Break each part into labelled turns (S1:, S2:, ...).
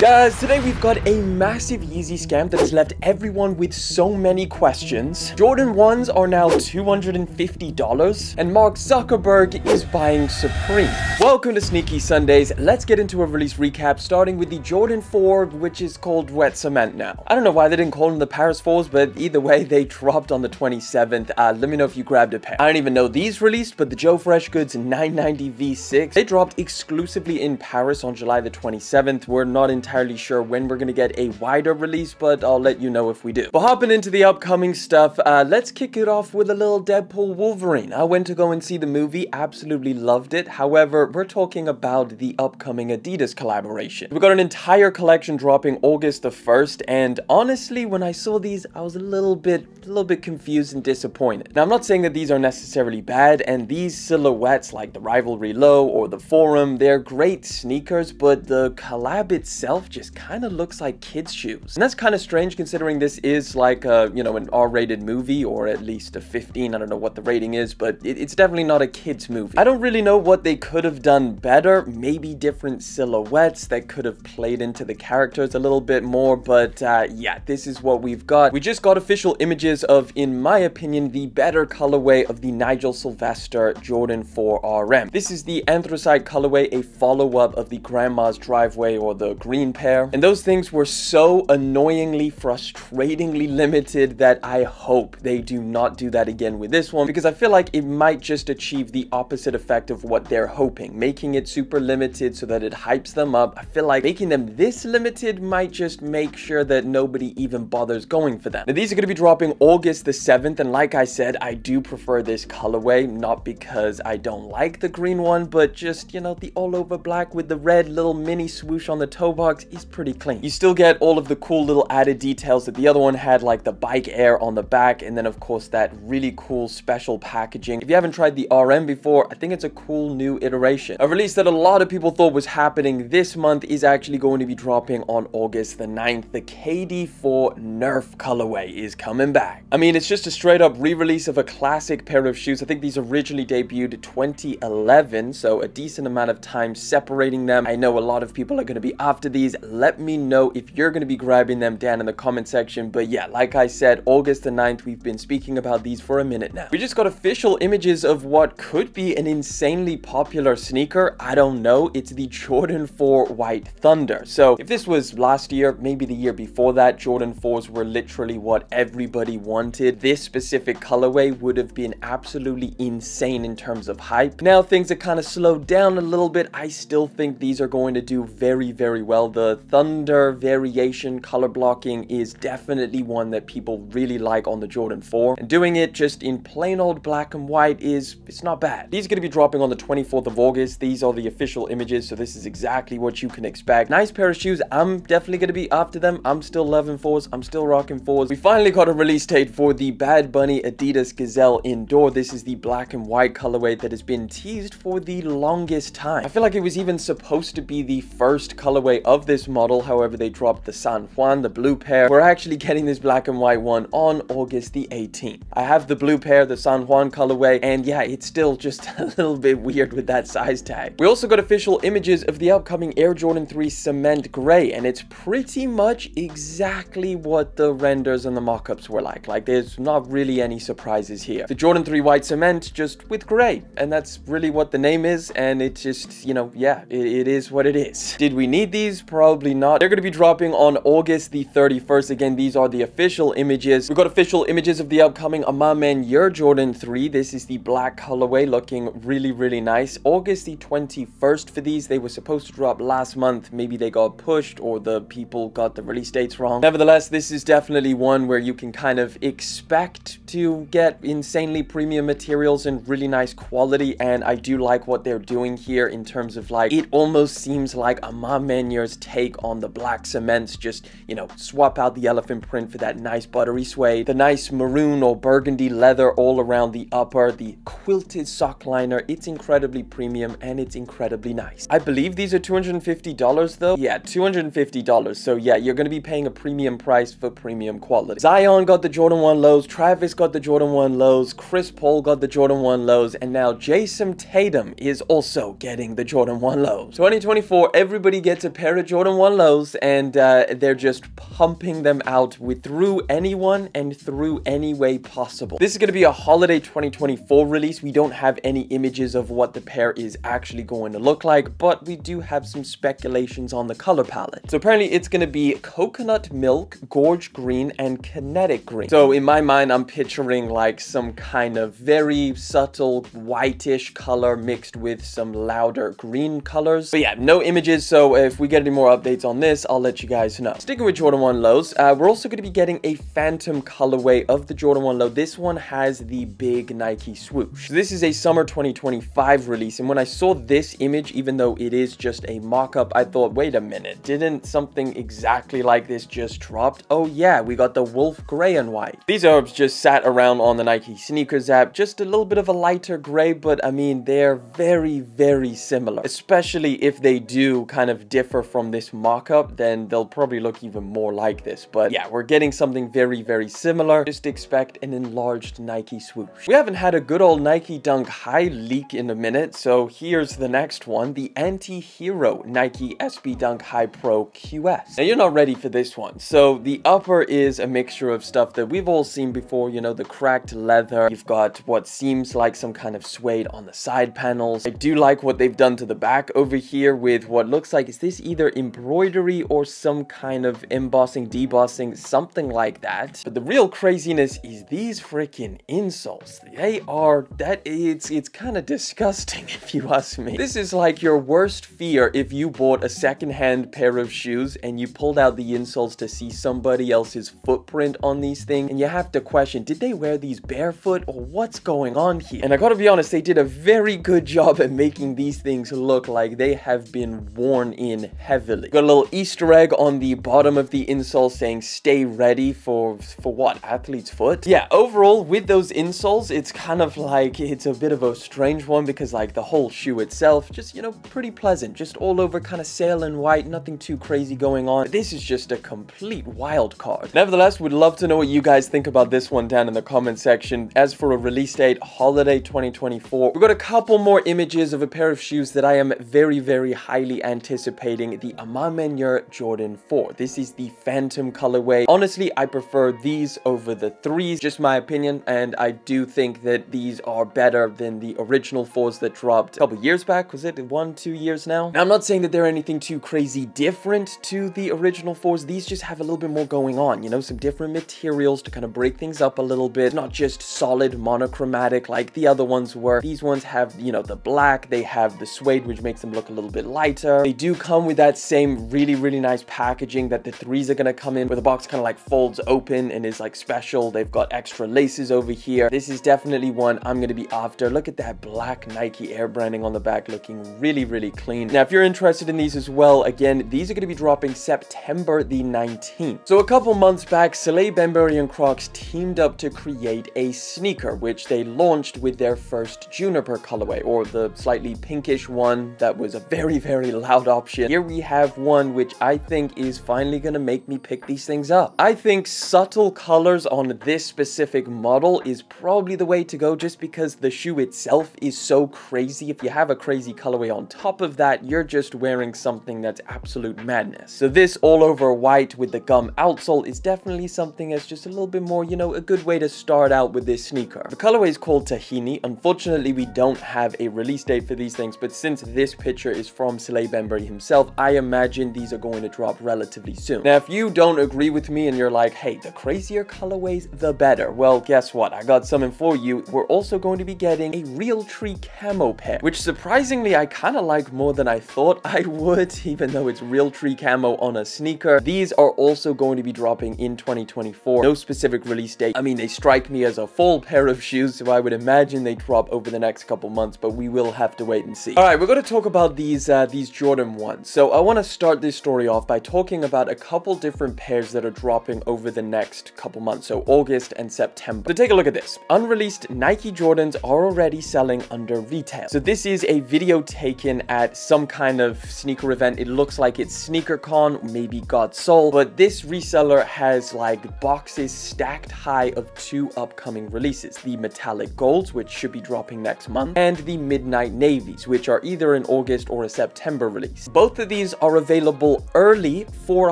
S1: Guys, today we've got a massive Yeezy scam that has left everyone with so many questions. Jordan 1s are now $250 and Mark Zuckerberg is buying Supreme. Welcome to Sneaky Sundays. Let's get into a release recap starting with the Jordan 4, which is called Wet Cement now. I don't know why they didn't call them the Paris 4s, but either way they dropped on the 27th. Let me know if you grabbed a pair. I don't even know these released, but the Joe Fresh Goods 990 V6, they dropped exclusively in Paris on July the 27th. We're not entirely sure when we're gonna get a wider release, but I'll let you know if we do. But hopping into the upcoming stuff, let's kick it off with a little Deadpool Wolverine. I went to go and see the movie, absolutely loved it. However, we're talking about the upcoming Adidas collaboration. We've got an entire collection dropping August the 1st, and honestly, when I saw these, I was a little bit confused and disappointed. Now, I'm not saying that these are necessarily bad, and these silhouettes like the Rivalry Low or the Forum, they're great sneakers, but the collab itself just kind of looks like kids' shoes. And that's kind of strange considering this is like a, you know, an R-rated movie, or at least a 15. I don't know what the rating is, but it's definitely not a kids' movie. I don't really know what they could have done better. Maybe different silhouettes that could have played into the characters a little bit more, but yeah, this is what we've got. We just got official images of, in my opinion, the better colorway of the Nigel Sylvester Jordan 4 RM. This is the anthracite colorway, a follow-up of the Grandma's Driveway or the green pair, and those things were so annoyingly, frustratingly limited that I hope they do not do that again with this one, because I feel like it might just achieve the opposite effect of what they're hoping, making it super limited so that it hypes them up. I feel like making them this limited might just make sure that nobody even bothers going for them. Now, these are going to be dropping August the 7th, and like I said, I do prefer this colorway, not because I don't like the green one, but just, you know, the all over black with the red little mini swoosh on the toe box is pretty clean. You still get all of the cool little added details that the other one had, like the bike air on the back, and then of course that really cool special packaging. If you haven't tried the RM before, I think it's a cool new iteration. A release that a lot of people thought was happening this month is actually going to be dropping on August the 9th. The KD4 Nerf colorway is coming back. I mean, it's just a straight up re-release of a classic pair of shoes. I think these originally debuted 2011, so a decent amount of time separating them. I know a lot of people are going to be after these. Let me know if you're going to be grabbing them down in the comment section. But yeah, like I said, August the 9th, we've been speaking about these for a minute now. We just got official images of what could be an insanely popular sneaker. I don't know. It's the Jordan 4 White Thunder. So if this was last year, maybe the year before that, Jordan 4s were literally what everybody wanted. This specific colorway would have been absolutely insane in terms of hype. Now things are kind of slowed down a little bit. I still think these are going to do very, very well. The Thunder variation color blocking is definitely one that people really like on the Jordan 4, and doing it just in plain old black and white it's not bad. These are going to be dropping on the 24th of August. These are the official images, so this is exactly what you can expect. Nice pair of shoes. I'm definitely going to be after them. I'm still loving 4s. I'm still rocking 4s. We finally got a release date for the Bad Bunny Adidas Gazelle Indoor. This is the black and white colorway that has been teased for the longest time. I feel like it was even supposed to be the first colorway of this model. However, they dropped the San Juan, the blue pair. We're actually getting this black and white one on August the 18th. I have the blue pair, the San Juan colorway, and yeah, it's still just a little bit weird with that size tag. We also got official images of the upcoming Air Jordan 3 Cement Gray, and it's pretty much exactly what the renders and the mock-ups were like. Like, there's not really any surprises here. The Jordan 3 White Cement, just with gray, and that's really what the name is, and it just, you know, yeah, it is what it is. Did we need these? Probably not. They're going to be dropping on August the 31st. Again, these are the official images. We've got official images of the upcoming A Ma Maniere Jordan 3. This is the black colorway, looking really, really nice. August the 21st for these. They were supposed to drop last month. Maybe they got pushed or the people got the release dates wrong. Nevertheless, this is definitely one where you can kind of expect to get insanely premium materials and really nice quality, and I do like what they're doing here in terms of, like, it almost seems like A Ma Maniere's take on the black cements. Just, you know, swap out the elephant print for that nice buttery suede, the nice maroon or burgundy leather all around the upper, the quilted sock liner. It's incredibly premium and it's incredibly nice. I believe these are $250 though. Yeah, $250. So yeah, you're going to be paying a premium price for premium quality. Zion got the Jordan 1 lows, Travis got the Jordan 1 lows, Chris Paul got the Jordan 1 lows, and now Jason Tatum is also getting the Jordan 1 lows. 2024, everybody gets a pair of Jordan 1 lows, and they're just pumping them out through anyone and through any way possible. This is going to be a holiday 2024 release. We don't have any images of what the pair is actually going to look like, but we do have some speculations on the color palette. So apparently it's going to be coconut milk, gorge green, and kinetic green. So in my mind, I'm picturing like some kind of very subtle whitish color mixed with some louder green colors. But yeah, no images, so if we get any more updates on this, I'll let you guys know. Sticking with Jordan 1 lows, we're also going to be getting a phantom colorway of the Jordan 1 low. This one has the big Nike swoosh. So this is a summer 2025 release, and when I saw this image, even though it is just a mock-up, I thought, wait a minute, didn't something exactly like this just dropped? Oh yeah, we got the wolf gray and white. These herbs just sat around on the Nike sneakers app, just a little bit of a lighter gray, but I mean, they're very, very similar. Especially if they do kind of differ from this mock-up, then they'll probably look even more like this. But yeah, we're getting something very, very similar. Just expect an enlarged Nike swoosh. We haven't had a good old Nike Dunk High leak in a minute, so here's the next one, the ANTIHERO Nike SB Dunk High Pro QS. Now, you're not ready for this one. So the upper is a mixture of stuff that we've all seen before, you know, the cracked leather. You've got what seems like some kind of suede on the side panels. I do like what they've done to the back over here with what looks like, is this either embroidery or some kind of embossing, debossing, something like that. But the real craziness is these freaking insoles. They are, it's kind of disgusting if you ask me. This is like your worst fear if you bought a secondhand pair of shoes and you pulled out the insoles to see somebody else's footprint on these things, and you have to question, did they wear these barefoot or what's going on here? And I gotta be honest, they did a very good job at making these things look like they have been worn in heavily. Got a little Easter egg on the bottom of the insole saying stay ready for what, athlete's foot? Yeah, overall with those insoles, it's kind of like, it's a bit of a strange one because like the whole shoe itself, just, you know, pretty pleasant, just all over kind of sail and white, nothing too crazy going on. But this is just a complete wild card. Nevertheless, we'd love to know what you guys think about this one down in the comment section. As for a release date, holiday 2024, we've got a couple more images of a pair of shoes that I am very, very highly anticipating, the A Ma Maniere Jordan 4. This is the Phantom colorway. Honestly, I prefer these over the 3s, just my opinion, and I do think that these are better than the original 4s that dropped a couple years back. Was it 1-2 years now? Now, I'm not saying that they're anything too crazy different to the original 4s. These just have a little bit more going on, you know, some different materials to kind of break things up a little bit, not just solid monochromatic like the other ones were. These ones have, you know, the black, they have the suede, which makes them look a little bit lighter. They do come with that same really, really nice packaging that the 3s are gonna come in, where the box kind of like folds open and is like special. They've got extra laces over here. This is definitely one I'm gonna be after. Look at that black Nike Air branding on the back, looking really, really clean. Now, if you're interested in these as well, again, these are gonna be dropping September the 19th. So a couple months back, Salehe, Bembury, and Crocs teamed up to create a sneaker, which they launched with their first Juniper colorway, or the slightly pinkish one that was a very, very loud option. Here we have one which I think is finally gonna make me pick these things up. I think subtle colors on this specific model is probably the way to go, just because the shoe itself is so crazy. If you have a crazy colorway on top of that, you're just wearing something that's absolute madness. So this all over white with the gum outsole is definitely something that's just a little bit more, you know, a good way to start out with this sneaker. The colorway is called Tahini. Unfortunately, we don't have a release date for these things, but since this picture is from Salehe Bembury himself, I imagine these are going to drop relatively soon. Now, if you don't agree with me and you're like, hey, the crazier colorways, the better, well, guess what? I got something for you. We're also going to be getting a Realtree camo pair, which surprisingly I kind of like more than I thought I would, even though it's Realtree camo on a sneaker. These are also going to be dropping in 2024. No specific release date. I mean, they strike me as a full pair of shoes, so I would imagine they drop over the next couple months, but we will have to wait and see. All right, we're going to talk about these Jordan 1s. So I want to start this story off by talking about a couple different pairs that are dropping over the next couple months, so August and September. So take a look at this. Unreleased Nike Jordans are already selling under retail. So this is a video taken at some kind of sneaker event. It looks like it's SneakerCon, maybe Got Soul, but this reseller has like boxes stacked high of 2 upcoming releases, the Metallic Golds, which should be dropping next month, and the Midnight Navies, which are either an August or a September release. Both of these are available early for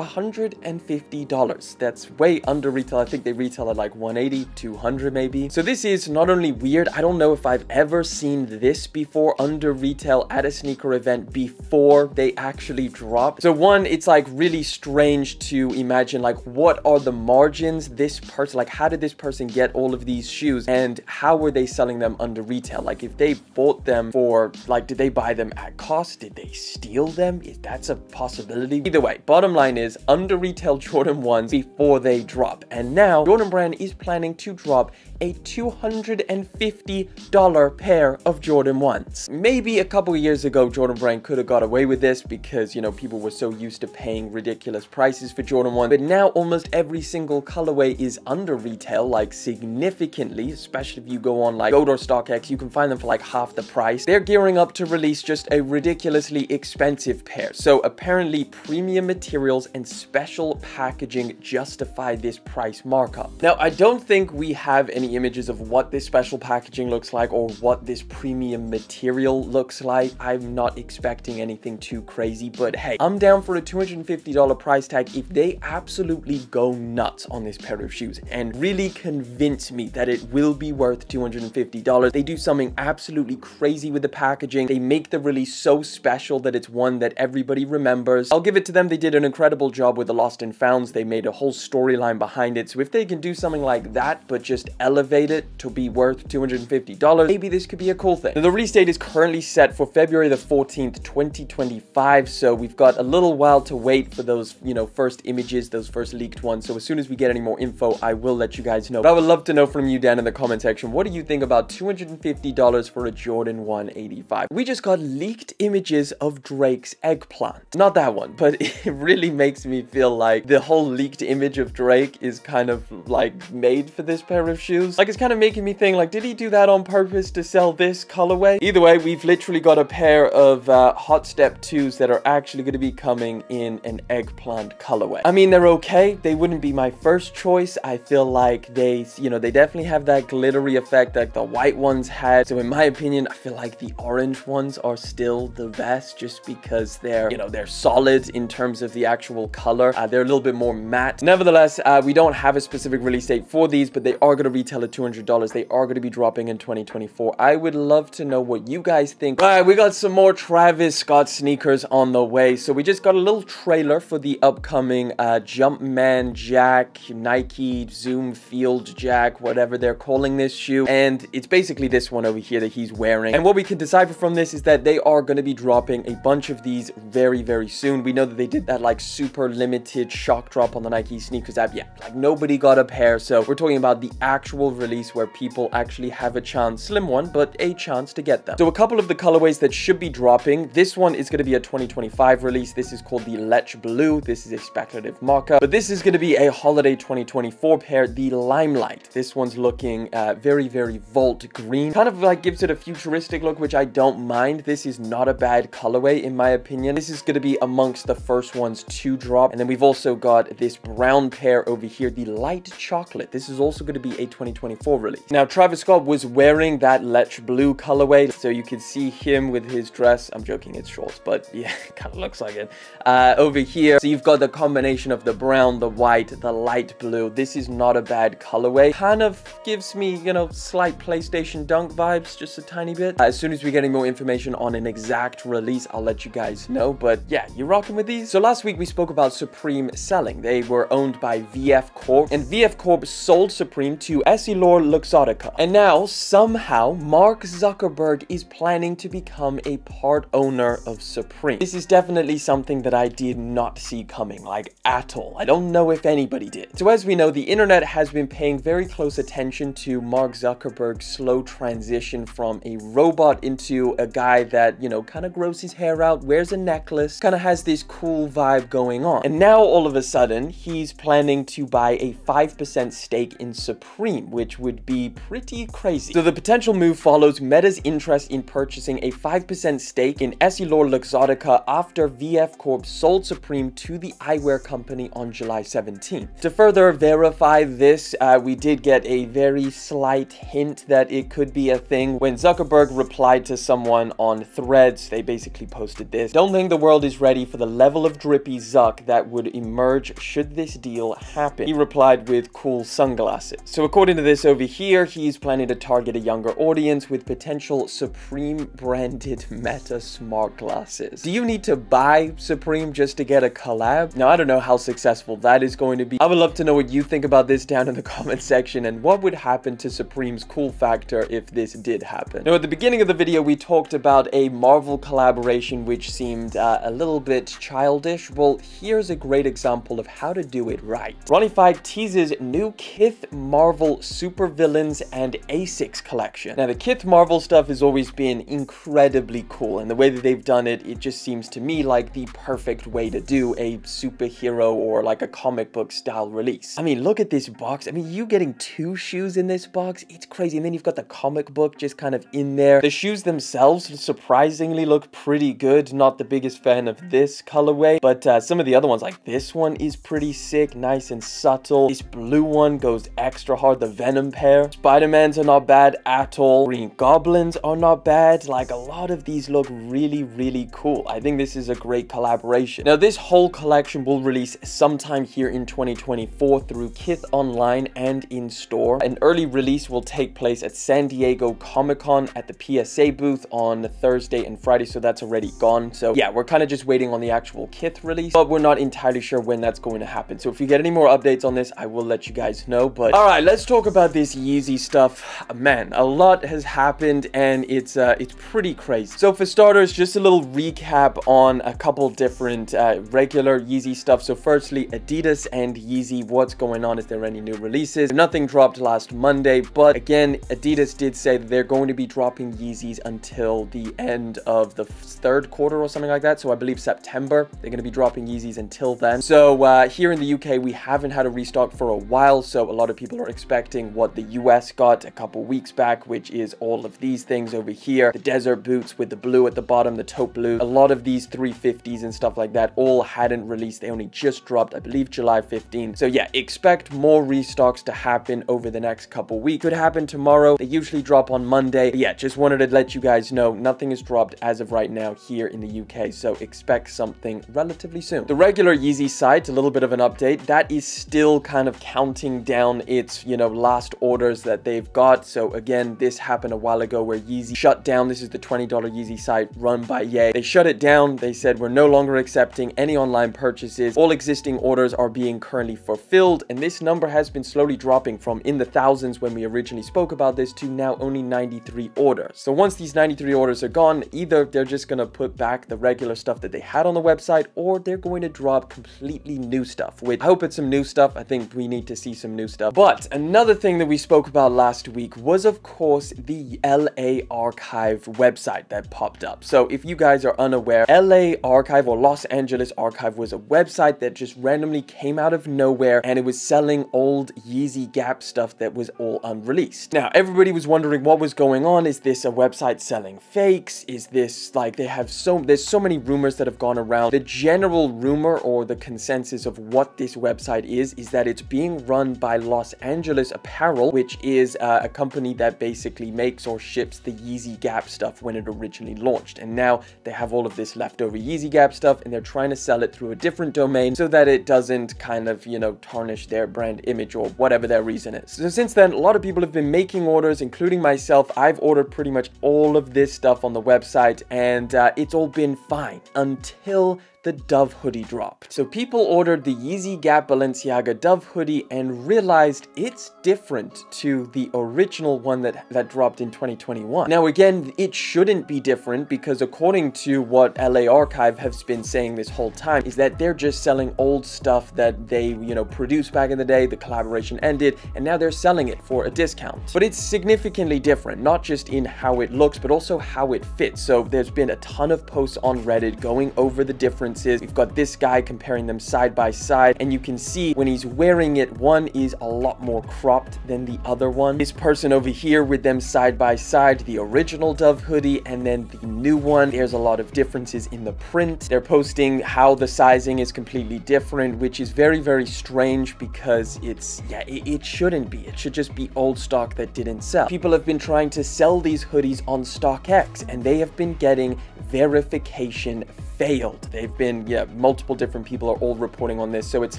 S1: $150. That's way under retail. I think they retail at like 180, 200 maybe. So this is not only weird, I don't know if I've ever seen this before under retail at a sneaker event before they actually drop. So one, it's like really strange to imagine like what are the margins this person, like how did this person get all of these shoes and how were they selling them under retail? Like if they bought them for like, did they buy them at cost? Did they steal them? That's a possibility. Either way, bottom line is under retail Jordan 1s before they drop. And now Jordan Brand is planning to drop a $250 pair of Jordan 1s. Maybe a couple of years ago, Jordan Brand could have got away with this because, you know, people were so used to paying ridiculous prices for Jordan 1. But now almost every single colorway is under retail, like significantly, especially if you go on like Goat or StockX, you can find them for like half the price. They're gearing up to release just a ridiculously expensive pair. So apparently premium materials and special packaging justify this price markup. Now, I don't think we have any images of what this special packaging looks like or what this premium material looks like. I'm not expecting anything too crazy, but hey, I'm down for a $250 price tag if they absolutely go nuts on this pair of shoes and really convince me that it will be worth $250. They do something absolutely crazy with the packaging. They make the release so special that it's one that everybody remembers. I'll give it to them. They did an incredible job with the Lost and Founds. They made a whole storyline behind it. So if they can do something like that, but just elevate it to be worth $250, maybe this could be a cool thing. Now, the release date is currently set for February the 14th, 2025. So we've got a little while to wait for those, you know, first images, those first leaked ones. So as soon as we get any more info, I will let you guys know. But I would love to know from you down in the comment section, what do you think about $250 for a Jordan 185? We just got leaked images of Drake's eggplant. Not that one, but it really makes me feel like the whole leaked image of Drake is kind of like made for this pair of shoes. Like it's kind of making me think like, did he do that on purpose to sell this colorway? Either way, we've literally got a pair of Hot Step 2s that are actually going to be coming in an eggplant colorway. I mean, they're okay. They wouldn't be my first choice. I feel like they, you know, they definitely have that glittery effect that the white ones had. So in my opinion, I feel like the orange ones are still the best just because they're, you know, they're solid in terms of the actual color. They're a little bit more matte. Nevertheless, we don't have a specific release date for these, but they are going to retail at $200. They are going to be dropping in 2024. I would love to know what you guys think. All right, we got some more Travis Scott sneakers on the way. So we just got a little trailer for the upcoming Jumpman Jack, Nike Zoom Field Jack, whatever they're calling this shoe. And it's basically this one over here that he's wearing. And what we can decipher from this is that they are going to be dropping a bunch of these very, very soon. We know that they did that like super limited shock drop on the Nike sneakers app. Yeah, like nobody got a pair. So we're talking about the actual release where people actually have a chance, slim one, but a chance to get them. So a couple of the colorways that should be dropping. This one is going to be a 2025 release. This is called the Lech Blue. This is a speculative markup, but this is going to be a holiday 2024 pair, the Limelight. This one's looking very, very Volt green. Kind of like gives it a futuristic look, which I don't mind. This is not a bad colorway in my opinion. This is going to be amongst the first ones to drop. And then we've also got this brown pair over here, the Light Chocolate. This is also going to be a 2024 release. Now, Travis Scott was wearing that Lech Blue colorway, so you can see him with his dress. I'm joking, it's shorts, but yeah, it kind of looks like it. Over here, so you've got the combination of the brown, the white, the light blue. This is not a bad colorway. Kind of gives me, you know, slight PlayStation Dunk vibes, just a tiny bit. As soon as we get any more information on an exact release, I'll let you guys know. But yeah, you rocking with these? So last week we spoke about Supreme selling. They were owned by VF Corp, and VF Corp sold Supreme to Essilor Luxottica. And now, somehow, Mark Zuckerberg is planning to become a part owner of Supreme. This is definitely something that I did not see coming, like at all. I don't know if anybody did. So as we know, the internet has been paying very close attention to Mark Zuckerberg's slow transition from a robot into a guy that, you know, kind of grows his hair out, wears a necklace, kind of has this cool vibe going on. And now all of a sudden, he's planning to buy a 5% stake in Supreme, which would be pretty crazy. So the potential move follows Meta's interest in purchasing a 5% stake in Essilor Luxottica after VF Corp sold Supreme to the eyewear company on July 17th. To further verify this, we did get a very slight hint that it could be a thing when Zuckerberg replied to someone on Threads. They basically posted this: "Don't think the world world is ready for the level of drippy Zuck that would emerge should this deal happen. He replied with cool sunglasses. So according to this over here, he's planning to target a younger audience with potential Supreme branded Meta smart glasses. Do you need to buy Supreme just to get a collab? Now, I don't know how successful that is going to be. I would love to know what you think about this down in the comment section, and what would happen to Supreme's cool factor if this did happen. Now, at the beginning of the video, we talked about a Marvel collaboration which seemed a little bit childish. Well, here's a great example of how to do it right. Ronnie5 teases new Kith Marvel supervillains and Asics collection. Now, the Kith Marvel stuff has always been incredibly cool, and the way that they've done it, it just seems to me like the perfect way to do a superhero or like a comic book style release. I mean, look at this box. I mean, you getting 2 shoes in this box, it's crazy. And then you've got the comic book just kind of in there. The shoes themselves surprisingly look pretty good. Not the biggest fan of this colorway, but some of the other ones, like this one is pretty sick, nice and subtle. This blue one goes extra hard. The Venom pair. Spider-Mans are not bad at all. Green Goblins are not bad. Like, a lot of these look really, really cool. I think this is a great collaboration. Now, this whole collection will release sometime here in 2024 through Kith online and in store. An early release will take place at San Diego Comic-Con at the PSA booth on Thursday and Friday, so that's already gone. So yeah, we're kind of just waiting on the actual Kith release, but we're not entirely sure when that's going to happen. So if you get any more updates on this, I will let you guys know. But all right, let's talk about this Yeezy stuff. Man, a lot has happened, and it's pretty crazy. So for starters, just a little recap on a couple different regular Yeezy stuff. So firstly, Adidas and Yeezy, what's going on? Is there any new releases? Nothing dropped last Monday, but again, Adidas did say that they're going to be dropping Yeezys until the end of the 3rd quarter or something like that. So I believe September, they're going to be dropping Yeezys until then. So here in the UK, we haven't had a restock for a while, so a lot of people are expecting what the US got a couple weeks back, which is all of these things over here. The desert boots with the blue at the bottom, the taupe blue. A lot of these 350s and stuff like that all hadn't released. They only just dropped, I believe, July 15th. So yeah, expect more restocks to happen over the next couple weeks. Could happen tomorrow. They usually drop on Monday. But yeah, just wanted to let you guys know nothing is dropped as of right now here in the UK, so expect something relatively soon. The regular Yeezy site, a little bit of an update, that is still kind of counting down its, you know, last orders that they've got. So again, this happened a while ago where Yeezy shut down. This is the $20 Yeezy site run by Ye. They shut it down. They said, we're no longer accepting any online purchases. All existing orders are being currently fulfilled, and this number has been slowly dropping from in the thousands when we originally spoke about this to now only 93 orders. So once these 93 orders are gone, either they're just going to put back the regular stuff that they had on the website, or they're going to drop completely new stuff, which I hope it's some new stuff. I think we need to see some new stuff. But another thing that we spoke about last week was, of course, the LA Archive website that popped up. So if you guys are unaware, LA Archive, or Los Angeles Archive, was a website that just randomly came out of nowhere, and it was selling old Yeezy Gap stuff that was all unreleased. Now, everybody was wondering what was going on. Is this a website selling fakes? Is this like there's so many rumors that have gone around. The general rumor or the consensus of what this website is that it's being run by Los Angeles Apparel, which is a company that basically makes or ships the Yeezy Gap stuff when it originally launched. And now they have all of this leftover Yeezy Gap stuff, and they're trying to sell it through a different domain so that it doesn't kind of, you know, tarnish their brand image or whatever their reason is. So since then, a lot of people have been making orders, including myself. I've ordered pretty much all of this stuff on the website, and it's all been fine until the Dove hoodie dropped. So people ordered the Yeezy Gap Balenciaga Dove hoodie and realized it's different to the original one that dropped in 2021. Now again, it shouldn't be different, because according to what LA Archive has been saying this whole time, is that they're just selling old stuff that they, you know, produced back in the day. The collaboration ended, and now they're selling it for a discount. But it's significantly different, not just in how it looks, but also how it fits. So there's been a ton of posts on Reddit going over the difference differences. We've got this guy comparing them side by side, and you can see when he's wearing it, one is a lot more cropped than the other one. This person over here with them side by side, the original Dove hoodie and then the new one, there's a lot of differences in the print. They're posting how the sizing is completely different, which is very, very strange because it's, yeah, it shouldn't be. It should just be old stock that didn't sell. People have been trying to sell these hoodies on StockX, and they have been getting verification failed. They've been, yeah, multiple different people are all reporting on this. So it's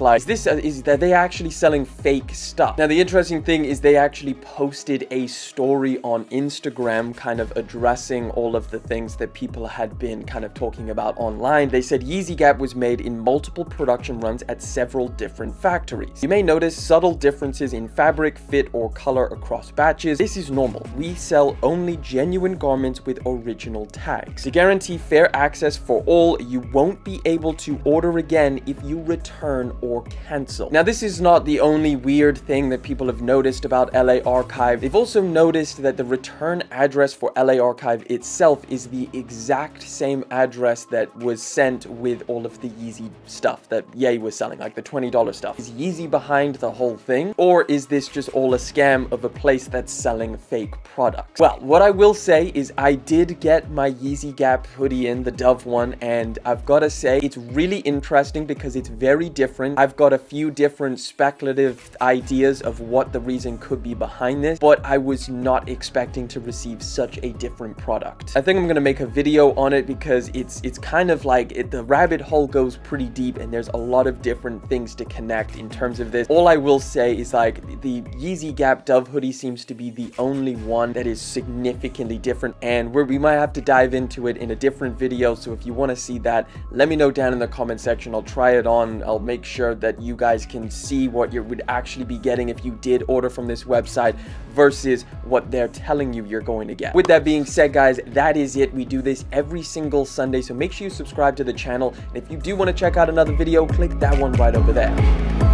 S1: like, is that they actually selling fake stuff? Now, the interesting thing is they actually posted a story on Instagram kind of addressing all of the things that people had been kind of talking about online. They said Yeezy Gap was made in multiple production runs at several different factories. You may notice subtle differences in fabric, fit, or color across batches. This is normal. We sell only genuine garments with original tags. To guarantee fair access for all, you won't be able to order again if you return or cancel. Now, this is not the only weird thing that people have noticed about LA Archive. They've also noticed that the return address for LA Archive itself is the exact same address that was sent with all of the Yeezy stuff that Ye was selling, like the $20 stuff. Is Yeezy behind the whole thing, or is this just all a scam of a place that's selling fake products? Well, what I will say is I did get my Yeezy Gap hoodie in, the Dove one, and I've got to say it's really interesting because it's very different. I've got a few different speculative ideas of what the reason could be behind this, but I was not expecting to receive such a different product. I think I'm going to make a video on it because it's kind of like the rabbit hole goes pretty deep, and there's a lot of different things to connect in terms of this. All I will say is like the Yeezy Gap Dove hoodie seems to be the only one that is significantly different, and we might have to dive into it in a different video. So if you want to see that, let me know down in the comment section. I'll try it on. I'll make sure that you guys can see what you would actually be getting if you did order from this website versus what they're telling you you're going to get. With that being said, guys, that is it. We do this every single Sunday, so make sure you subscribe to the channel. And if you do want to check out another video, click that one right over there.